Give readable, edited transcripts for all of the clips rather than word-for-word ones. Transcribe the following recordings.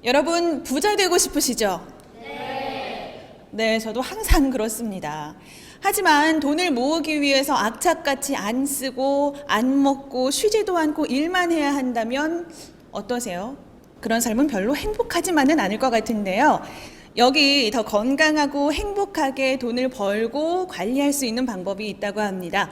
여러분 부자 되고 싶으시죠? 네, 저도 항상 그렇습니다. 하지만 돈을 모으기 위해서 악착같이 안 쓰고 안 먹고 쉬지도 않고 일만 해야 한다면 어떠세요? 그런 삶은 별로 행복하지만은 않을 것 같은데요. 여기 더 건강하고 행복하게 돈을 벌고 관리할 수 있는 방법이 있다고 합니다.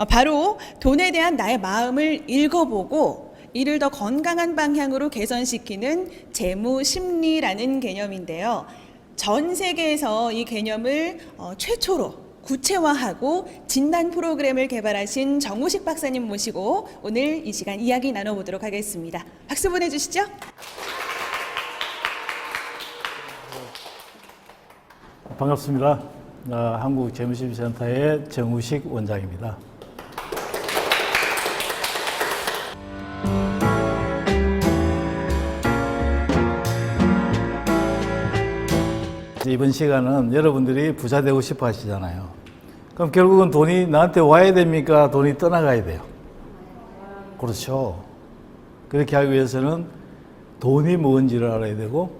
바로 돈에 대한 나의 마음을 읽어보고 이를 더 건강한 방향으로 개선시키는 재무 심리라는 개념인데요. 전 세계에서 이 개념을 최초로 구체화하고 진단 프로그램을 개발하신 정우식 박사님 모시고 오늘 이 시간 이야기 나눠보도록 하겠습니다. 박수 보내주시죠. 반갑습니다. 한국재무심리센터의 정우식 원장입니다. 이번 시간은 여러분들이 부자 되고 싶어 하시잖아요. 그럼 결국은 돈이 나한테 와야 됩니까? 돈이 떠나가야 돼요? 그렇죠. 그렇게 하기 위해서는 돈이 뭔지를 알아야 되고,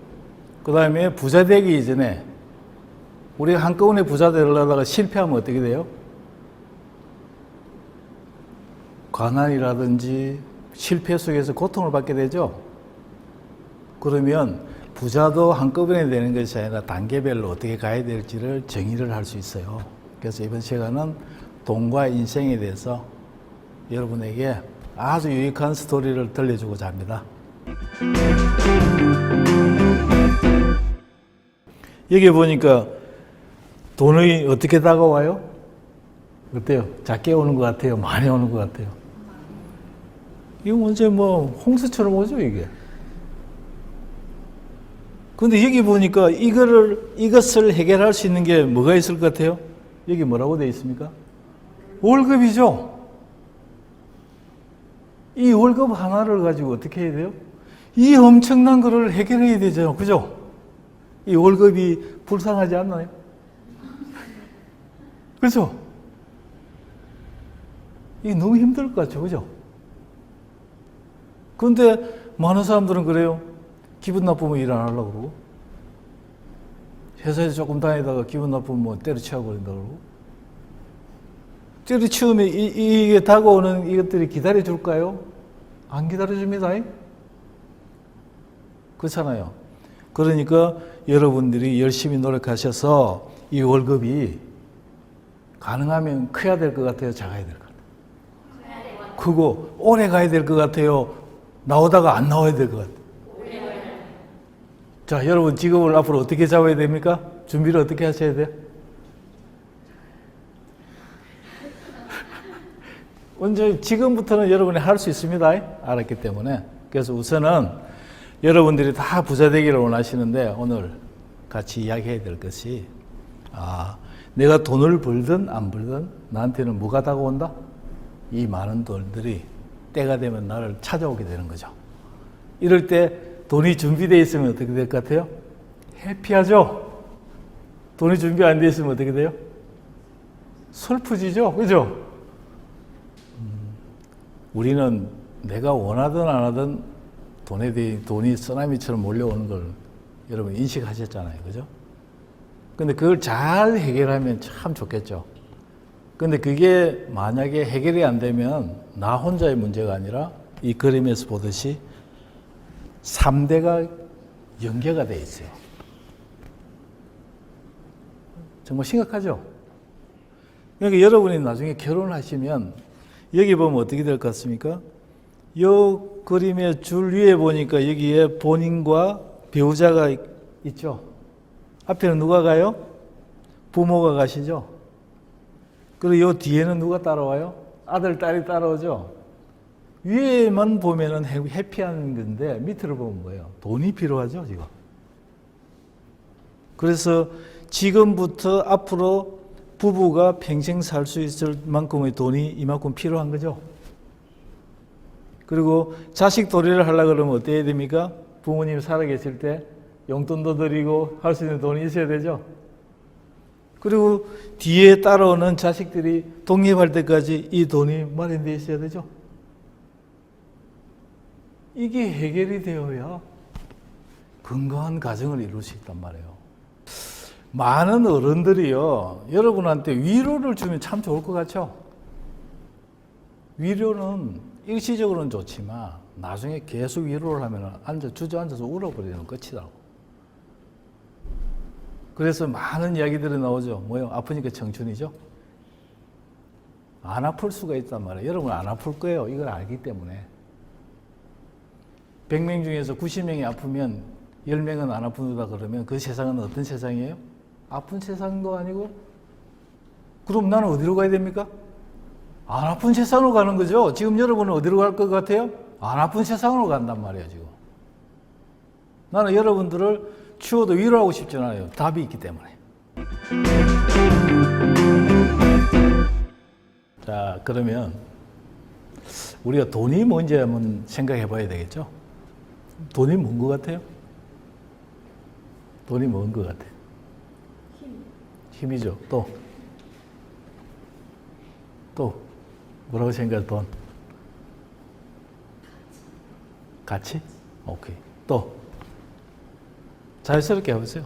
그 다음에 부자 되기 이전에 우리가 한꺼번에 부자 되려다가 실패하면 어떻게 돼요? 가난이라든지 실패 속에서 고통을 받게 되죠. 그러면 부자도 한꺼번에 되는 것이 아니라 단계별로 어떻게 가야 될지를 정의를 할 수 있어요. 그래서 이번 시간은 돈과 인생에 대해서 여러분에게 아주 유익한 스토리를 들려주고자 합니다. 여기 보니까 돈이 어떻게 다가와요? 어때요? 작게 오는 것 같아요? 많이 오는 것 같아요? 이거 언제 홍수처럼 오죠, 이게? 근데 여기 보니까 이것을 해결할 수 있는 게 뭐가 있을 것 같아요? 여기 뭐라고 되어 있습니까? 월급이죠? 이 월급 하나를 가지고 어떻게 해야 돼요? 이 엄청난 거를 해결해야 되죠. 그죠? 이 월급이 불쌍하지 않나요? 그죠? 이게 너무 힘들 것 같죠. 그죠? 그런데 많은 사람들은 그래요. 기분 나쁘면 일 안 하려고 그러고, 회사에서 조금 다니다가 기분 나쁘면 때려치워 버린다고 그러고, 때려치우면 이게 다가오는 이것들이 기다려줄까요? 안 기다려줍니다. 그렇잖아요. 그러니까 여러분들이 열심히 노력하셔서 이 월급이 가능하면 커야 될 것 같아요? 작아야 될 것 같아요? 크고 오래 가야 될 것 같아요? 나오다가 안 나와야 될 것 같아요? 자, 여러분 직업을 앞으로 어떻게 잡아야 됩니까? 준비를 어떻게 하셔야 돼요? 먼저 지금부터는 여러분이 할 수 있습니다. 알았기 때문에. 그래서 우선은 여러분들이 다 부자 되기를 원하시는데 오늘 같이 이야기해야 될 것이 내가 돈을 벌든 안 벌든 나한테는 뭐가 다가온다? 이 많은 돈들이 때가 되면 나를 찾아오게 되는 거죠. 이럴 때 돈이 준비되어 있으면 어떻게 될 것 같아요? 해피하죠? 돈이 준비 안 되어 있으면 어떻게 돼요? 슬프지죠? 그죠? 우리는 내가 원하든 안 하든 돈이 쓰나미처럼 몰려오는 걸 여러분 인식하셨잖아요. 그죠? 근데 그걸 잘 해결하면 참 좋겠죠. 근데 그게 만약에 해결이 안 되면 나 혼자의 문제가 아니라 이 그림에서 보듯이 3대가 연계가 되어 있어요. 정말 심각하죠? 그러니까 여러분이 나중에 결혼하시면 여기 보면 어떻게 될 것 같습니까? 이 그림의 줄 위에 보니까 여기에 본인과 배우자가 있죠? 앞에는 누가 가요? 부모가 가시죠? 그리고 이 뒤에는 누가 따라와요? 아들, 딸이 따라오죠? 위에만 보면은 해피한 건데 밑으로 보면 뭐예요? 돈이 필요하죠, 지금. 그래서 지금부터 앞으로 부부가 평생 살 수 있을 만큼의 돈이 이만큼 필요한 거죠. 그리고 자식 도리를 하려고 그러면 어떻게 해야 됩니까? 부모님 살아계실 때 용돈도 드리고 할 수 있는 돈이 있어야 되죠. 그리고 뒤에 따라오는 자식들이 독립할 때까지 이 돈이 마련되어 있어야 되죠. 이게 해결이 되어야 건강한 가정을 이룰 수 있단 말이에요. 많은 어른들이요, 여러분한테 위로를 주면 참 좋을 것 같죠? 위로는 일시적으로는 좋지만 나중에 계속 위로를 하면 주저앉아서 울어버리는 끝이라고. 그래서 많은 이야기들이 나오죠. 뭐요? 아프니까 청춘이죠? 안 아플 수가 있단 말이에요. 여러분 안 아플 거예요. 이걸 알기 때문에. 100명 중에서 90명이 아프면 10명은 안 아프다 그러면 그 세상은 어떤 세상이에요? 아픈 세상도 아니고, 그럼 나는 어디로 가야 됩니까? 안 아픈 세상으로 가는 거죠. 지금 여러분은 어디로 갈 것 같아요? 안 아픈 세상으로 간단 말이에요, 지금. 나는 여러분들을 추워도 위로하고 싶지 않아요. 답이 있기 때문에. 자, 그러면 우리가 돈이 뭔지 한번 생각해 봐야 되겠죠? 돈이 뭔 것 같아요? 돈이 뭔 것 같아요? 힘이죠. 또 뭐라고 생각해? 돈? 가치? 오케이. 또 자연스럽게 해보세요.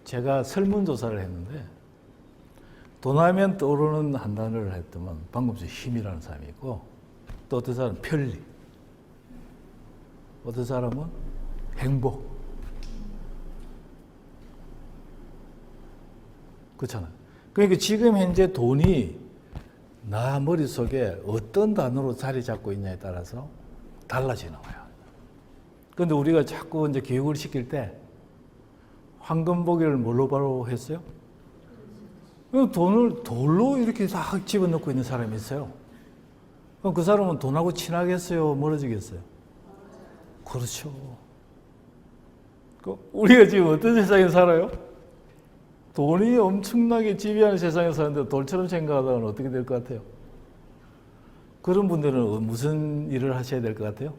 제가 설문조사를 했는데 돈 하면 떠오르는 한 단어를 했더만 방금 전 힘이라는 사람이 있고, 또 어떤 사람은 편리, 어떤 사람은 행복. 그렇잖아요. 그러니까 지금 현재 돈이 나 머릿속에 어떤 단어로 자리 잡고 있냐에 따라서 달라지는 거예요. 그런데 우리가 자꾸 이제 교육을 시킬 때 황금보기를 뭘로 바로 했어요? 돈을 돌로 이렇게 싹 집어넣고 있는 사람이 있어요. 그럼 그 사람은 돈하고 친하겠어요? 멀어지겠어요? 그렇죠. 우리가 지금 어떤 세상에 살아요? 돈이 엄청나게 지배하는 세상에 사는데 돌처럼 생각하다가는 어떻게 될 것 같아요? 그런 분들은 무슨 일을 하셔야 될 것 같아요?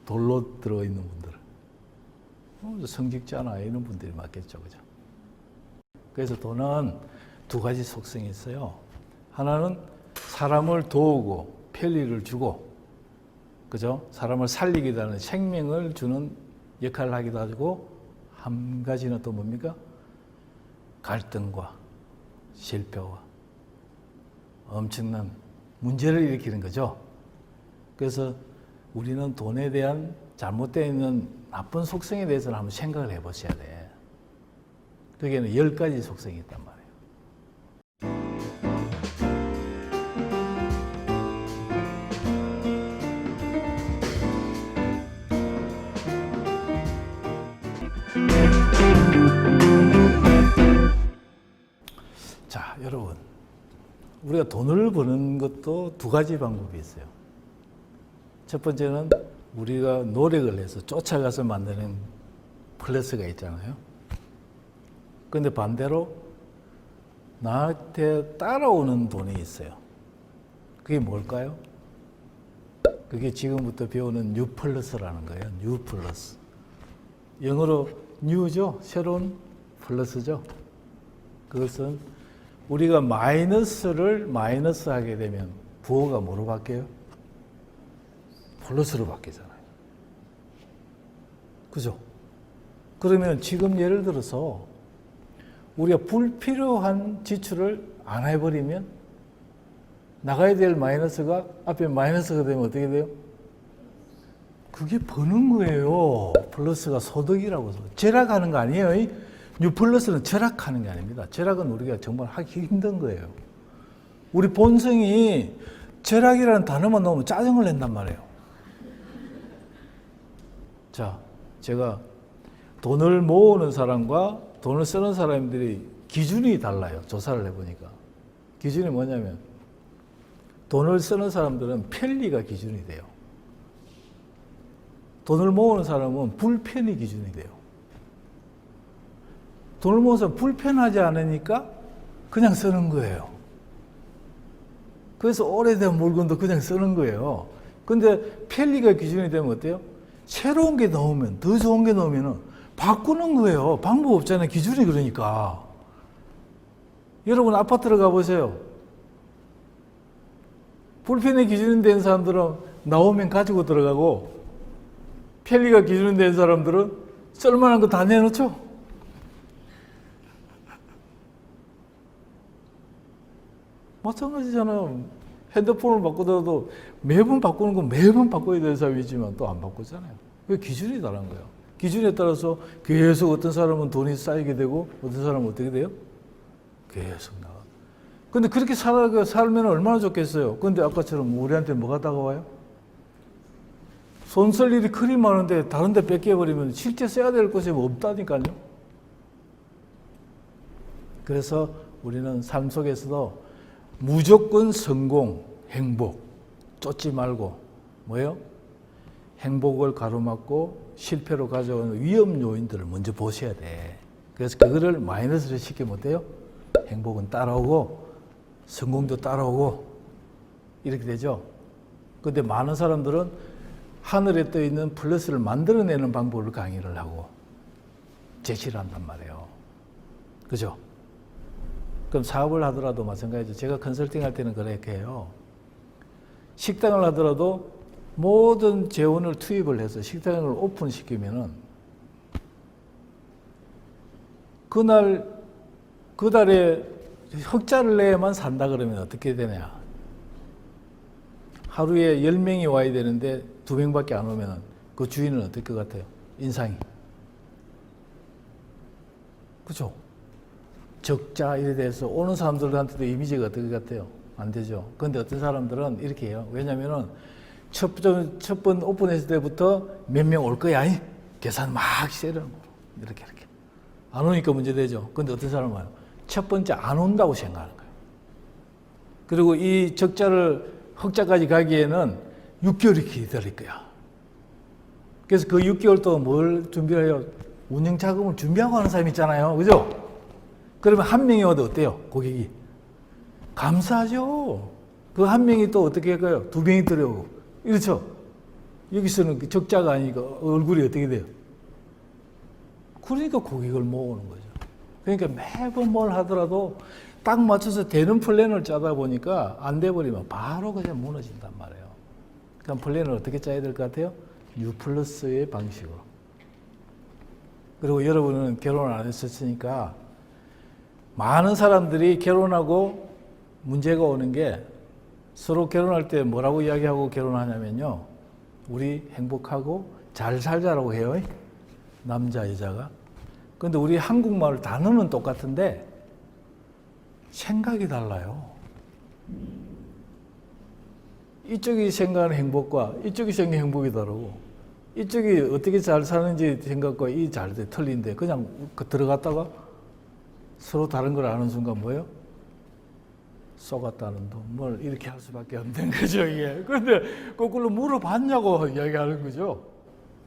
돌로 들어있는 분들은. 성직자나 이런 분들이 맞겠죠. 그죠? 그래서 돈은 두 가지 속성이 있어요. 하나는 사람을 도우고 편리를 주고, 그죠? 사람을 살리기도 하는 생명을 주는 역할을 하기도 하고, 한 가지는 또 뭡니까? 갈등과 실패와 엄청난 문제를 일으키는 거죠. 그래서 우리는 돈에 대한 잘못되어 있는 나쁜 속성에 대해서는 한번 생각을 해보셔야 돼. 거기에는 10가지 속성이 있단 말이에요. 자, 여러분, 우리가 돈을 버는 것도 두 가지 방법이 있어요. 첫 번째는 우리가 노력을 해서 쫓아가서 만드는 플러스가 있잖아요. 그런데 반대로 나한테 따라오는 돈이 있어요. 그게 뭘까요? 그게 지금부터 배우는 뉴 플러스라는 거예요. 뉴 플러스. 영어로 뉴죠. 새로운 플러스죠. 그것은 우리가 마이너스를 마이너스 하게 되면 부호가 뭐로 바뀌어요? 플러스로 바뀌잖아요. 그죠? 그러면 지금 예를 들어서 우리가 불필요한 지출을 안 해버리면 나가야 될 마이너스가 앞에 마이너스가 되면 어떻게 돼요? 그게 버는 거예요. 플러스가 소득이라고. 절약하는 거 아니에요. 뉴 플러스는 절약하는 게 아닙니다. 절약은 우리가 정말 하기 힘든 거예요. 우리 본성이 절약이라는 단어만 나오면 짜증을 낸단 말이에요. 자, 제가 돈을 모으는 사람과 돈을 쓰는 사람들이 기준이 달라요. 조사를 해보니까. 기준이 뭐냐면 돈을 쓰는 사람들은 편리가 기준이 돼요. 돈을 모으는 사람은 불편이 기준이 돼요. 돈을 모아서 불편하지 않으니까 그냥 쓰는 거예요. 그래서 오래된 물건도 그냥 쓰는 거예요. 근데 편리가 기준이 되면 어때요? 새로운 게 나오면, 더 좋은 게 나오면 바꾸는 거예요. 방법 없잖아요. 기준이 그러니까. 여러분 아파트를 가보세요. 불편의 기준이 된 사람들은 나오면 가지고 들어가고 켈리가 기준이 된 사람들은 쓸만한 거 다 내놓죠. 마찬가지잖아요. 핸드폰을 바꾸더라도 매번 바꾸는 건 매번 바꿔야 되는 사람이지만 또 안 바꾸잖아요. 그 기준이 다른 거예요. 기준에 따라서 계속 어떤 사람은 돈이 쌓이게 되고 어떤 사람은 어떻게 돼요? 계속 나가. 근데 그렇게 살면 얼마나 좋겠어요. 근데 아까처럼 우리한테 뭐가 다가와요? 손 쓸 일이 그리 많은데 다른 데 뺏겨버리면 실제 써야 될 것이 없다니까요. 그래서 우리는 삶 속에서도 무조건 성공, 행복 쫓지 말고 뭐예요? 행복을 가로막고 실패로 가져오는 위험 요인들을 먼저 보셔야 돼. 그래서 그거를 마이너스를 시키면 어때요? 행복은 따라오고 성공도 따라오고 이렇게 되죠. 근데 많은 사람들은 하늘에 떠 있는 플러스를 만들어내는 방법을 강의를 하고 제시를 한단 말이에요. 그죠? 그럼 사업을 하더라도 마찬가지죠. 제가 컨설팅 할 때는 그렇게 해요. 식당을 하더라도 모든 재원을 투입을 해서 식당을 오픈시키면은 그 달에 흑자를 내야만 산다 그러면 어떻게 되냐. 하루에 10명이 와야 되는데 2명밖에 안 오면 그 주인은 어떨 것 같아요? 인상이. 그죠? 적자 이래 돼서 오는 사람들한테도 이미지가 어떨 것 같아요? 안 되죠. 그런데 어떤 사람들은 이렇게 해요. 왜냐면은 첫 번 오픈했을 때부터 몇 명 올 거야. 계산 막 세려. 이렇게. 안 오니까 문제되죠. 그런데 어떤 사람은 와요. 첫 번째 안 온다고 생각하는 거예요. 그리고 이 적자를 흑자까지 가기에는 6개월이 기다릴 거야. 그래서 그 6개월 동안 뭘 준비를 해요? 운영 자금을 준비하고 하는 사람이 있잖아요. 그죠? 그러면 한 명이 와도 어때요? 고객이. 감사하죠. 그 한 명이 또 어떻게 할까요? 2명이 들어오고. 이렇죠? 여기서는 적자가 아니니까 얼굴이 어떻게 돼요? 그러니까 고객을 모으는 거죠. 그러니까 매번 뭘 하더라도 딱 맞춰서 되는 플랜을 짜다 보니까 안 돼버리면 바로 그냥 무너진단 말이에요. 그럼 플랜을 어떻게 짜야 될 것 같아요? U+의 방식으로. 그리고 여러분은 결혼을 안 했었으니까 많은 사람들이 결혼하고 문제가 오는 게 서로 결혼할 때 뭐라고 이야기하고 결혼하냐면요. 우리 행복하고 잘 살자라고 해요. 남자, 여자가. 근데 우리 한국말 단어는 똑같은데 생각이 달라요. 이쪽이 생각하는 행복과 이쪽이 생각하는 행복이 다르고 이쪽이 어떻게 잘 사는지 생각과 이 잘 틀린데 그냥 들어갔다가 서로 다른 걸 아는 순간 뭐예요? 쏘갔다는 돈, 뭘 이렇게 할 수밖에 없는 거죠, 이게. 그런데 거꾸로 물어봤냐고 이야기하는 거죠.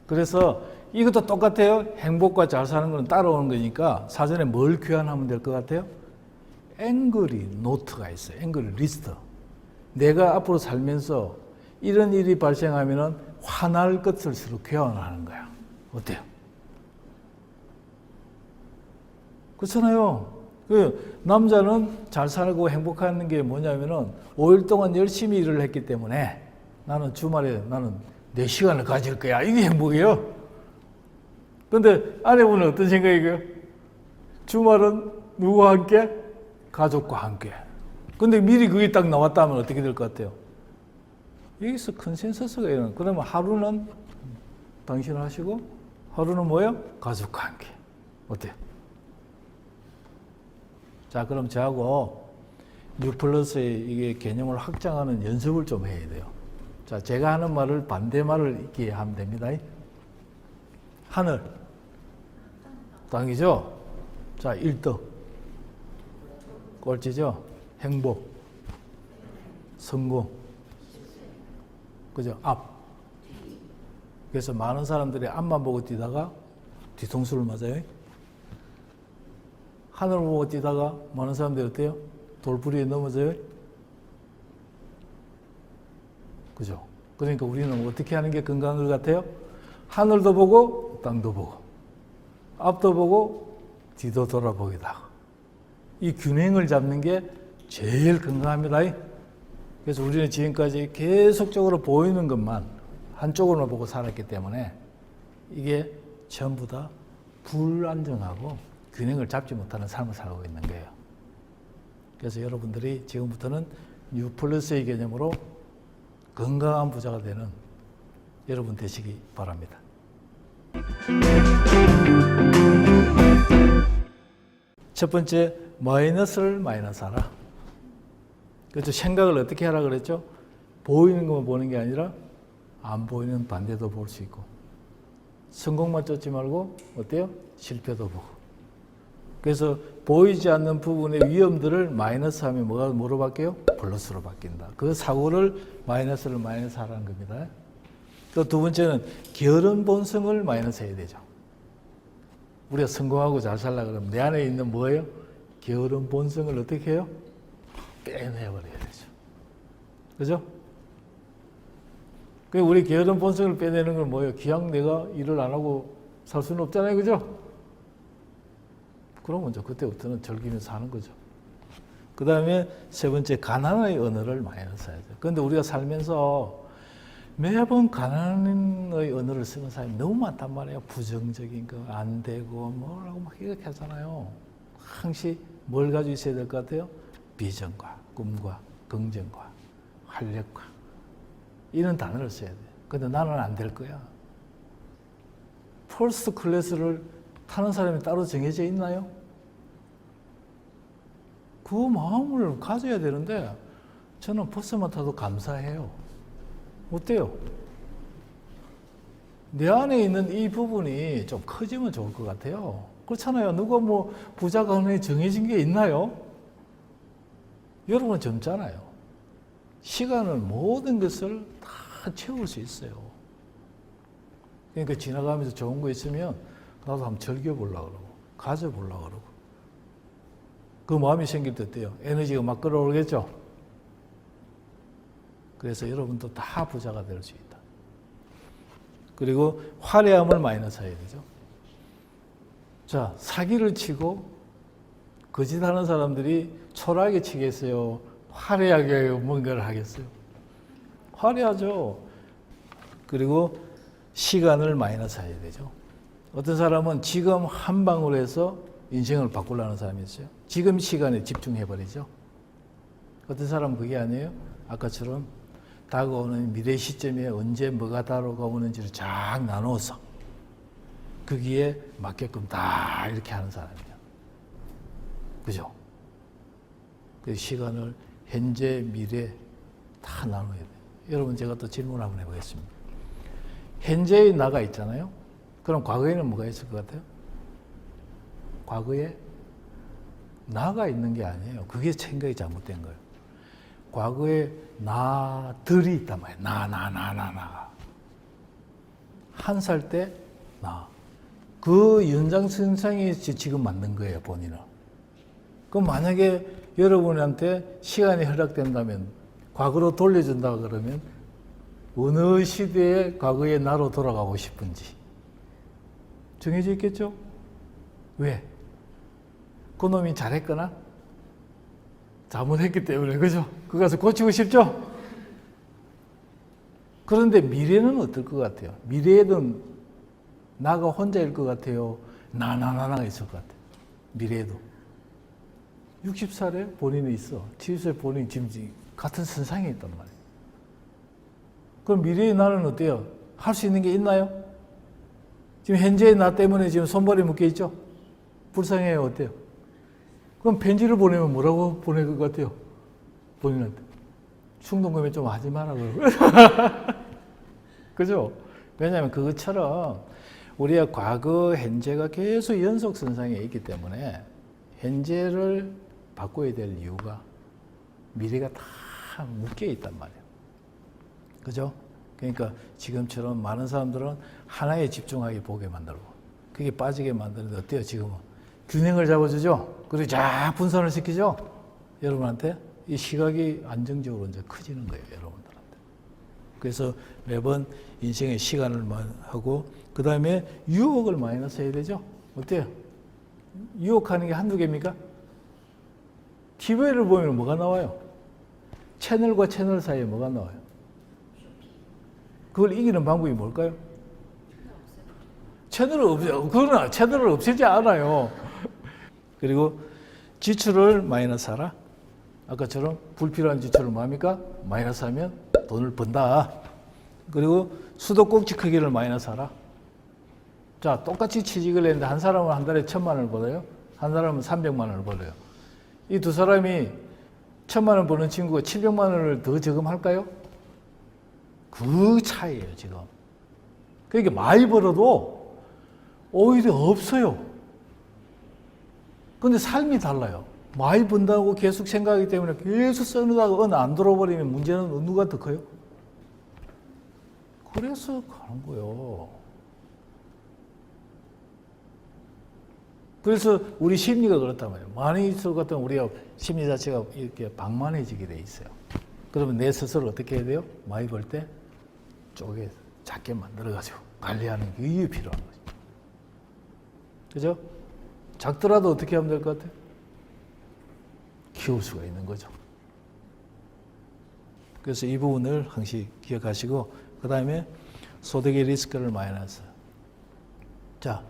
그래서 이것도 똑같아요. 행복과 잘 사는 건 따라오는 거니까 사전에 뭘 교환하면 될 것 같아요? 앵그리 노트가 있어요. 앵그리 리스트. 내가 앞으로 살면서 이런 일이 발생하면은 화날 것을 서로 교환하는 거야. 어때요? 그렇잖아요. 그 남자는 잘 살고 행복하는 게 뭐냐면은 5일 동안 열심히 일을 했기 때문에 나는 주말에 나는 내 시간을 가질 거야. 이게 행복이에요. 그런데 아내분은 어떤 생각이에요? 주말은 누구와 함께? 가족과 함께. 근데 미리 그게 딱 나왔다면 어떻게 될 것 같아요? 여기서 컨센서스가 일어나요. 그러면 하루는 당신 하시고 하루는 뭐예요? 가족과 함께. 어때요? 자, 그럼 저하고 U+의 이게 개념을 확장하는 연습을 좀 해야 돼요. 자, 제가 하는 말을 반대말을 이렇게 하면 됩니다. 하늘, 땅이죠? 자, 1등, 꼴찌죠? 행복, 성공, 그죠? 앞. 그래서 많은 사람들이 앞만 보고 뛰다가 뒤통수를 맞아요. 하늘을 보고 뛰다가 많은 사람들이 어때요? 돌부리에 넘어져요. 그죠? 그러니까 우리는 어떻게 하는 게 건강한 것 같아요? 하늘도 보고 땅도 보고 앞도 보고 뒤도 돌아보기도 하고 이 균형을 잡는 게 제일 건강합니다. 그래서 우리는 지금까지 계속적으로 보이는 것만 한쪽으로만 보고 살았기 때문에 이게 전부 다 불안정하고 균형을 잡지 못하는 삶을 살고 있는 거예요. 그래서 여러분들이 지금부터는 뉴 플러스의 개념으로 건강한 부자가 되는 여러분 되시기 바랍니다. 첫 번째, 마이너스를 마이너스하라. 그렇죠. 생각을 어떻게 하라 그랬죠? 보이는 것만 보는 게 아니라 안 보이는 반대도 볼 수 있고, 성공만 쫓지 말고 어때요? 실패도 보고. 그래서 보이지 않는 부분의 위험들을 마이너스하면 뭐로 바뀌어요? 플러스로 바뀐다. 그 사고를 마이너스를 마이너스하라는 겁니다. 또 두 번째는 게으른 본성을 마이너스해야 되죠. 우리가 성공하고 잘 살려고 그러면 내 안에 있는 뭐예요? 게으른 본성을 어떻게 해요? 빼내버려야 되죠. 그죠? 우리 게으른 본성을 빼내는 건 뭐예요? 그냥 내가 일을 안 하고 살 수는 없잖아요. 그죠? 그러면 이제 그때부터는 즐기면서 사는 거죠. 그 다음에 세 번째, 가난의 언어를 마이너스 해야죠. 그런데 우리가 살면서 매번 가난의 언어를 쓰는 사람이 너무 많단 말이에요. 부정적인 거, 안 되고, 뭐라고 막 이렇게 하잖아요. 항시 뭘 가지고 있어야 될 것 같아요? 비전과, 꿈과, 긍정과, 활력과. 이런 단어를 써야 돼요. 근데 나는 안 될 거야. 퍼스트 클래스를 타는 사람이 따로 정해져 있나요? 그 마음을 가져야 되는데 저는 버스만 타도 감사해요. 어때요? 내 안에 있는 이 부분이 좀 커지면 좋을 것 같아요. 그렇잖아요. 누가 뭐 부자가 하는 정해진 게 있나요? 여러분은 젊잖아요. 시간은 모든 것을 다 채울 수 있어요. 그러니까 지나가면서 좋은 거 있으면 나도 한번 즐겨보려고 그러고 가져보려고 그러고 그 마음이 생길 때 어때요? 에너지가 막 끌어오르겠죠? 그래서 여러분도 다 부자가 될 수 있다. 그리고 화려함을 마이너스해야 되죠. 자, 사기를 치고 거짓하는 사람들이 초라하게 치겠어요? 화려하게 뭔가를 하겠어요? 화려하죠. 그리고 시간을 마이너스해야 되죠. 어떤 사람은 지금 한 방울 해서 인생을 바꾸려는 사람이 있어요. 지금 시간에 집중해버리죠. 어떤 사람은 그게 아니에요. 아까처럼 다가오는 미래 시점에 언제 뭐가 다가오는지를 쫙 나눠서 거기에 맞게끔 다 이렇게 하는 사람이에요. 그죠? 그 시간을 현재, 미래 다 나눠야 돼요. 여러분 제가 또 질문 한번 해보겠습니다. 현재의 나가 있잖아요. 그럼 과거에는 뭐가 있을 것 같아요? 과거에 나가 있는 게 아니에요. 그게 생각이 잘못된 거예요. 과거에 나들이 있단 말이에요. 나. 한 살 때 나. 그 연장선상이 지금 만든 거예요, 본인은. 그럼 만약에 여러분한테 시간이 허락된다면, 과거로 돌려준다 그러면, 어느 시대의 과거의 나로 돌아가고 싶은지 정해져 있겠죠? 왜? 그놈이 잘했거나 잘못했기 때문에, 그죠? 그거 가서 고치고 싶죠? 그런데 미래는 어떨 것 같아요? 미래에는 나가 혼자일 것 같아요? 나가 있을 것 같아요. 미래에도 60살에 본인이 있어. 70세 본인이 지금 같은 선상에 있단 말이에요. 그럼 미래의 나는 어때요? 할 수 있는 게 있나요? 지금 현재의 나 때문에 지금 손발이 묶여 있죠? 불쌍해요. 어때요? 그럼 편지를 보내면 뭐라고 보낼 것 같아요? 본인한테. 충동구매 좀 하지 마라 그러고. 그죠? 왜냐하면 그것처럼 우리가 과거, 현재가 계속 연속선상에 있기 때문에 현재를 바꿔야 될 이유가 미래가 다 묶여 있단 말이에요. 그죠? 그러니까 지금처럼 많은 사람들은 하나에 집중하게 보게 만들고 그게 빠지게 만드는데 어때요? 지금은 균형을 잡아주죠? 그리고 쫙 분산을 시키죠? 여러분한테 이 시각이 안정적으로 이제 커지는 거예요. 여러분들한테. 그래서 매번 인생의 시간을 하고 그 다음에 유혹을 마이너스 해야 되죠? 어때요? 유혹하는 게 한두 개입니까? TV를 보면 뭐가 나와요? 채널과 채널 사이에 뭐가 나와요? 그걸 이기는 방법이 뭘까요? 그러나 채널을 없애지 않아요. 그리고 지출을 마이너스하라. 아까처럼 불필요한 지출을 뭐합니까? 마이너스하면 돈을 번다. 그리고 수도꼭지 크기를 마이너스하라. 자, 똑같이 취직을 했는데 한 사람은 한 달에 1,000만 원을 벌어요. 한 사람은 300만 원을 벌어요. 이 두 사람이 1,000만 원 버는 친구가 700만 원을 더 저금할까요? 그 차이예요, 지금. 그러니까 많이 벌어도 오히려 없어요. 근데 삶이 달라요. 많이 번다고 계속 생각하기 때문에 계속 써놓다가 안 들어버리면 문제는 누가 더 커요? 그래서 가는 거예요. 그래서 우리 심리가 그렇단 말이에요. 많이 있을 것 같으면 우리가 심리 자체가 이렇게 방만해지게 돼 있어요. 그러면 내 스스로 어떻게 해야 돼요? 많이 벌 때 쪼개 작게 만들어가지고 관리하는 게 이게 필요한 거죠. 그죠? 작더라도 어떻게 하면 될 것 같아요? 키울 수가 있는 거죠. 그래서 이 부분을 항상 기억하시고, 그 다음에 소득의 리스크를 마이너스. 자,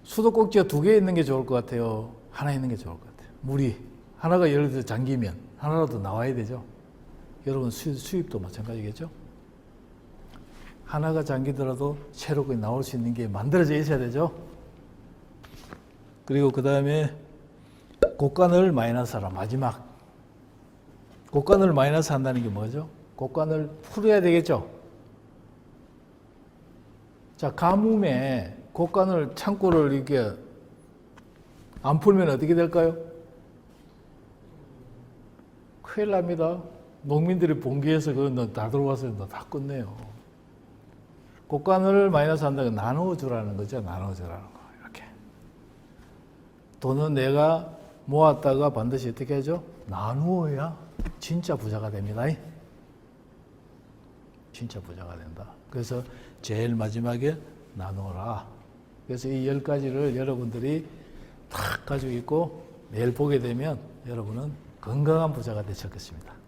수도꼭지가 2개 있는 게 좋을 것 같아요? 하나 있는 게 좋을 것 같아요? 물이 하나가 예를 들어 잠기면 하나라도 나와야 되죠. 여러분 수입도 마찬가지겠죠. 하나가 잠기더라도 새롭게 나올 수 있는 게 만들어져 있어야 되죠. 그리고 그 다음에 곡간을 마이너스하라. 마지막 곡간을 마이너스 한다는 게 뭐죠? 곡간을 풀어야 되겠죠. 자, 가뭄에 곡간을 창고를 이렇게 안 풀면 어떻게 될까요? 큰일 납니다. 농민들이 봉기해서 그거 다 들어와서 다 끝내요. 곡간을 마이너스 한다는 건 나눠주라는 거죠. 나눠주라는 거. 이렇게. 돈은 내가 모았다가 반드시 어떻게 하죠? 나누어야 진짜 부자가 됩니다. 진짜 부자가 된다. 그래서 제일 마지막에 나누어라. 그래서 이 10가지를 여러분들이 탁 가지고 있고 내일 보게 되면 여러분은 건강한 부자가 되셨겠습니다.